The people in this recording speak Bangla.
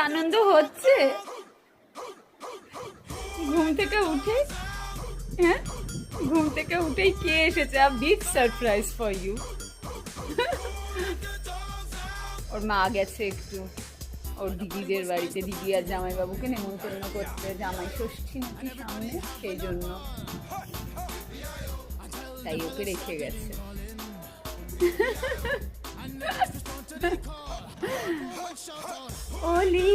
আনন্দ হচ্ছে ঘুম থেকে উঠে? হ্যাঁ, ঘুম থেকে উঠেই কে এসেছে? A big surprise for you. ওর মা গেছে একটু ওর দিদিদের বাড়িতে, দিদি আর জামাইবাবুকে নেমন্তন্ন করতে, জামাই ষষ্ঠী নাকি সামনে, সেই জন্য তাই ওকে রেখে গেছে। ওলি